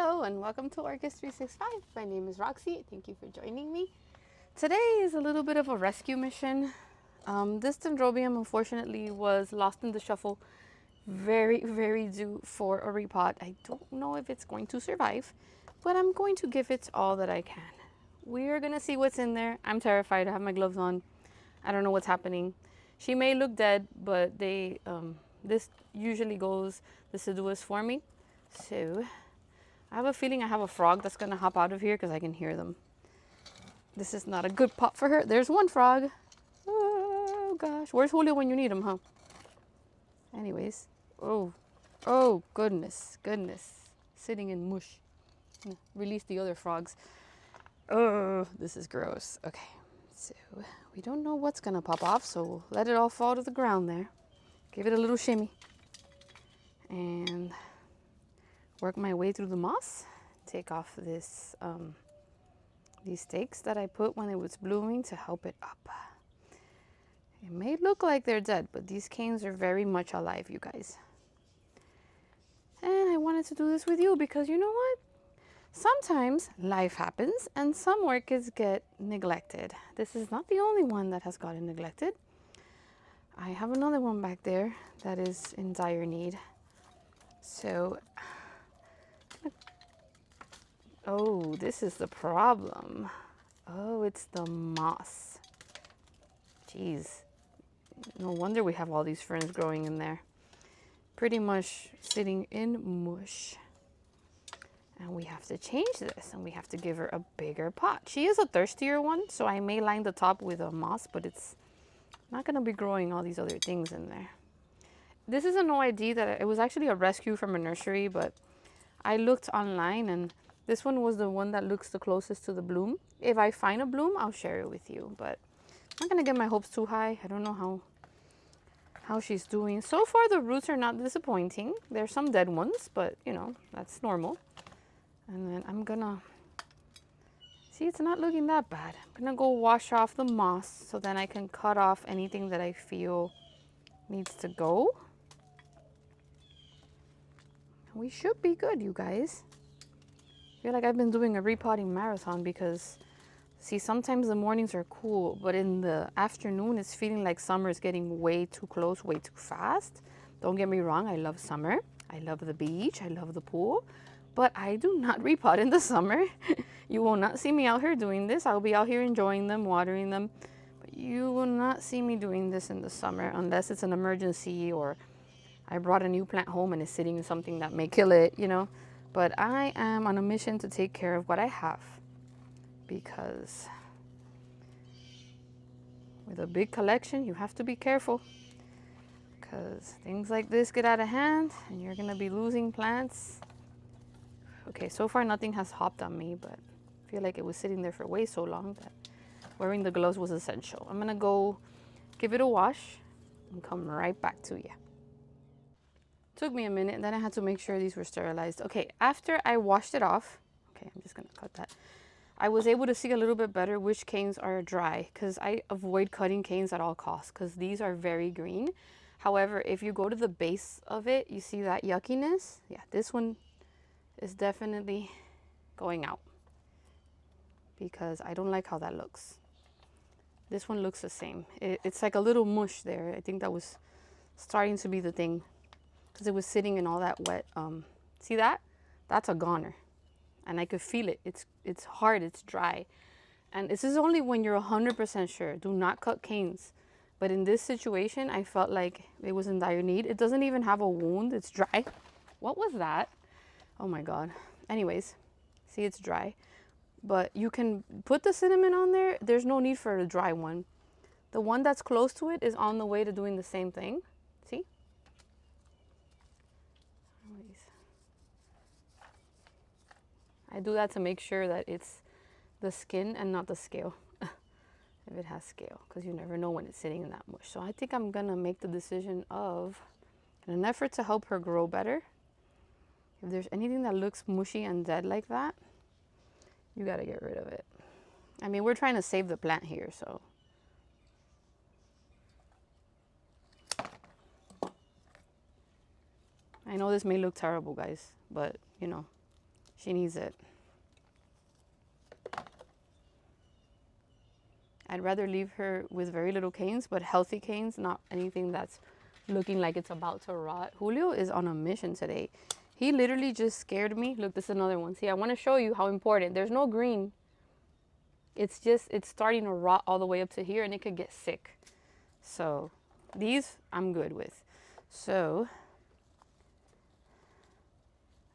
Hello and welcome to Orchids 365. My name is Roxy. Thank you for joining me. Today is a little bit of a rescue mission. This Dendrobium unfortunately was lost in the shuffle. Very due for a repot. I don't know if it's going to survive, but I'm going to give it all that I can. We're gonna see what's in there. I'm terrified. I have my gloves on. I don't know what's happening. She may look dead, but this usually goes deciduous for me. So I have a feeling I have a frog that's gonna hop out of here because I can hear them. This is not a good pot for her. There's one frog. Oh gosh, where's Julio when you need him, huh? Anyways, oh goodness, sitting in mush. Release the other frogs. Oh, this is gross. Okay, so we don't know what's gonna pop off, so we'll let it all fall to the ground there. Give it a little shimmy and work my way through the moss. Take off this these stakes that I put when it was blooming to help it up. It may look like they're dead, but these canes are very much alive, you guys. And I wanted to do this with you because you know what? Sometimes life happens and some orchids get neglected. This is not the only one that has gotten neglected. I have another one back there that is in dire need. So, oh, this is the problem. Oh, it's the moss. Jeez, no wonder we have all these ferns growing in there. Pretty much sitting in mush. And we have to change this and we have to give her a bigger pot. She is a thirstier one, so I may line the top with a moss, but it's not gonna be growing all these other things in there. This is an OID that it was actually a rescue from a nursery, but I looked online and this one was the one that looks the closest to the bloom. If I find a bloom, I'll share it with you, but I'm not gonna get my hopes too high. I don't know how she's doing. So far the roots are not disappointing. There's some dead ones, but you know, that's normal. And then I'm gonna, see, it's not looking that bad. I'm gonna go wash off the moss so then I can cut off anything that I feel needs to go. We should be good, you guys. I feel like I've been doing a repotting marathon because, see, sometimes the mornings are cool, but in the afternoon it's feeling like summer is getting way too close, way too fast. Don't get me wrong, I love summer. I love the beach, I love the pool. But I do not repot in the summer. You will not see me out here doing this. I'll be out here enjoying them, watering them. But you will not see me doing this in the summer unless it's an emergency or I brought a new plant home and it's sitting in something that may kill it, you know. But I am on a mission to take care of what I have because with a big collection, you have to be careful because things like this get out of hand and you're gonna be losing plants. Okay, so far nothing has hopped on me, but I feel like it was sitting there for way so long that wearing the gloves was essential. I'm gonna go give it a wash and come right back to you. Took me a minute, and then I had to make sure these were sterilized. Okay, after I washed it off, okay, I'm just gonna cut that. I was able to see a little bit better which canes are dry because I avoid cutting canes at all costs because these are very green. However, if you go to the base of it, you see that yuckiness? Yeah, this one is definitely going out because I don't like how that looks. This one looks the same. It's like a little mush there. I think that was starting to be the thing because it was sitting in all that wet. See that? That's a goner. And I could feel it. It's hard, it's dry. And this is only when you're 100% sure. Do not cut canes. But in this situation, I felt like it was in dire need. It doesn't even have a wound, it's dry. What was that? Oh my God. Anyways, see, it's dry. But you can put the cinnamon on there. There's no need for a dry one. The one that's close to it is on the way to doing the same thing. See? I do that to make sure that it's the skin and not the scale. If it has scale, because you never know when it's sitting in that mush. So I think I'm gonna make the decision of, in an effort to help her grow better, if there's anything that looks mushy and dead like that, you gotta get rid of it. I mean, we're trying to save the plant here, so. I know this may look terrible, guys, but you know, She needs it. I'd rather leave her with very little canes, but healthy canes, not anything that's looking like it's about to rot. Julio is on a mission today. He literally just scared me. Look, this is another one. See, I want to show you how important. There's no green. It's just, it's starting to rot all the way up to here and it could get sick. So these I'm good with. So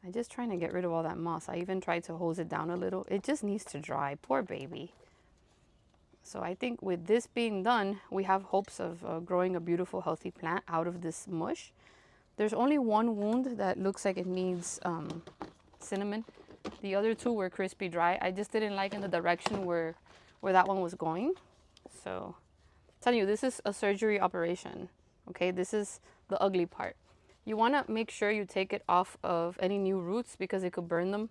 I'm just trying to get rid of all that moss. I even tried to hose it down a little. It just needs to dry. Poor baby. So I think with this being done, we have hopes of growing a beautiful, healthy plant out of this mush. There's only one wound that looks like it needs cinnamon. The other two were crispy dry. I just didn't like in the direction where that one was going. So I'm telling you, this is a surgery operation. Okay, this is the ugly part. You want to make sure you take it off of any new roots because it could burn them.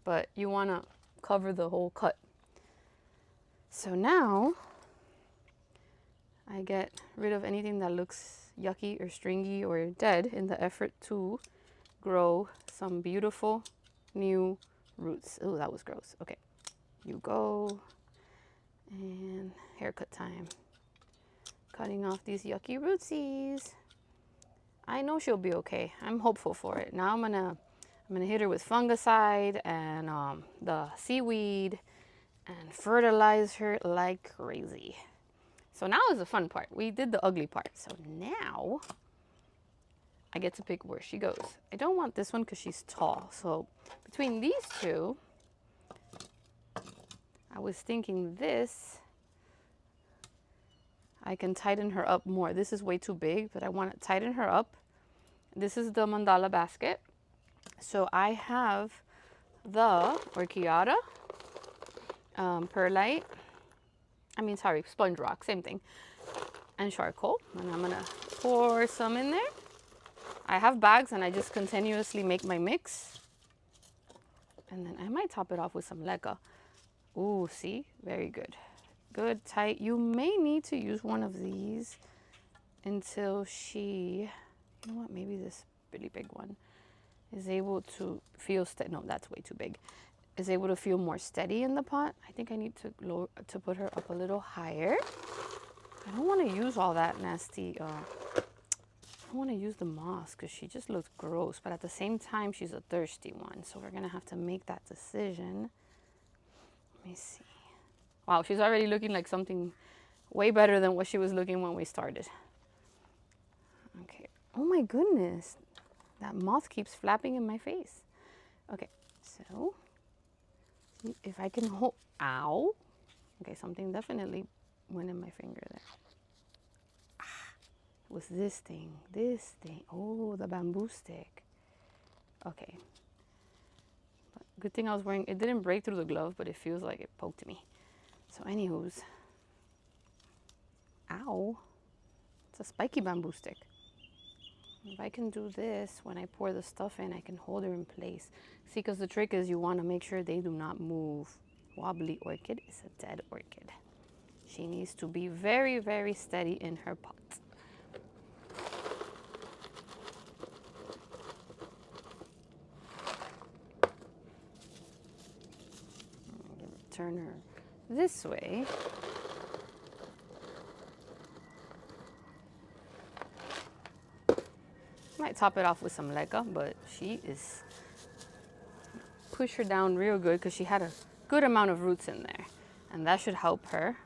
But you want to cover the whole cut. So now I get rid of anything that looks yucky or stringy or dead in the effort to grow some beautiful new roots. Oh, that was gross. Okay, you go. And haircut time. Cutting off these yucky rootsies. I know she'll be okay. I'm hopeful for it. Now I'm gonna hit her with fungicide and the seaweed and fertilize her like crazy. So now is the fun part. We did the ugly part. So now I get to pick where she goes. I don't want this one because she's tall. So between these two, I was thinking this, I can tighten her up more. This is way too big, but I want to tighten her up. This is the mandala basket. So I have the Orchiata, perlite, sponge rock, same thing, and charcoal. And I'm gonna pour some in there. I have bags and I just continuously make my mix. And then I might top it off with some leca. Ooh, see? Very good. Good, tight. You may need to use one of these until she, you know what, maybe this really big one is able to feel steady. No, that's way too big. Is able to feel more steady in the pot. I think I need to put her up a little higher. I don't want to use all that nasty, I don't want to use the moss because she just looks gross, but at the same time, she's a thirsty one. So we're going to have to make that decision. Let me see. Wow, she's already looking like something way better than what she was looking when we started. Okay. Oh my goodness. That moth keeps flapping in my face. Okay, so see if I can hold, ow. Okay, something definitely went in my finger there. It was this thing. Oh, the bamboo stick. Okay. But good thing I was wearing, it didn't break through the glove, but it feels like it poked me. So anywho's, ow, it's a spiky bamboo stick. If I can do this, when I pour the stuff in, I can hold her in place. See, because the trick is you want to make sure they do not move. Wobbly orchid is a dead orchid. She needs to be very, very steady in her pot. Turn her this way. Might top it off with some leca, but she is, push her down real good because she had a good amount of roots in there, and that should help her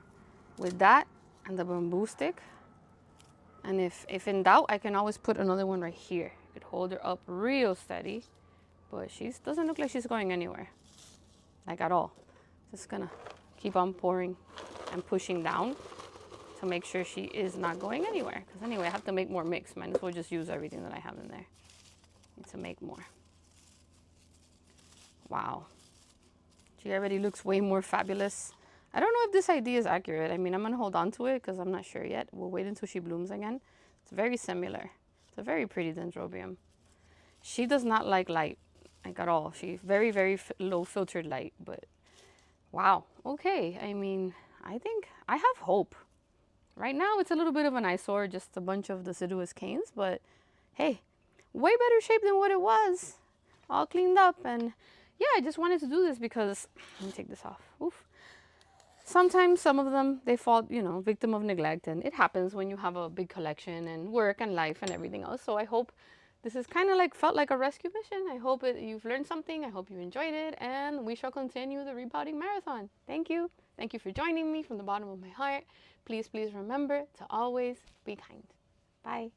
with that and the bamboo stick. And if in doubt, I can always put another one right here. I could hold her up real steady, but she doesn't look like she's going anywhere, like at all. Just gonna keep on pouring and pushing down to make sure she is not going anywhere. Because anyway, I have to make more mix. Might as well just use everything that I have in there. Need to make more. Wow. She already looks way more fabulous. I don't know if this idea is accurate. I mean, I'm going to hold on to it because I'm not sure yet. We'll wait until she blooms again. It's very similar. It's a very pretty Dendrobium. She does not like light, like at all. She's very, very low filtered light, but wow. Okay. I mean, I think I have hope. Right now, it's a little bit of an eyesore, just a bunch of deciduous canes, but hey, way better shape than what it was. all cleaned up. And yeah, I just wanted to do this because, let me take this off. Oof. Sometimes some of them, they fall, you know, victim of neglect, and it happens when you have a big collection and work and life and everything else. So I hope this is kind of like felt like a rescue mission. I hope you've learned something. I hope you enjoyed it, and we shall continue the repotting marathon. Thank you. Thank you for joining me from the bottom of my heart. Please, please remember to always be kind. Bye.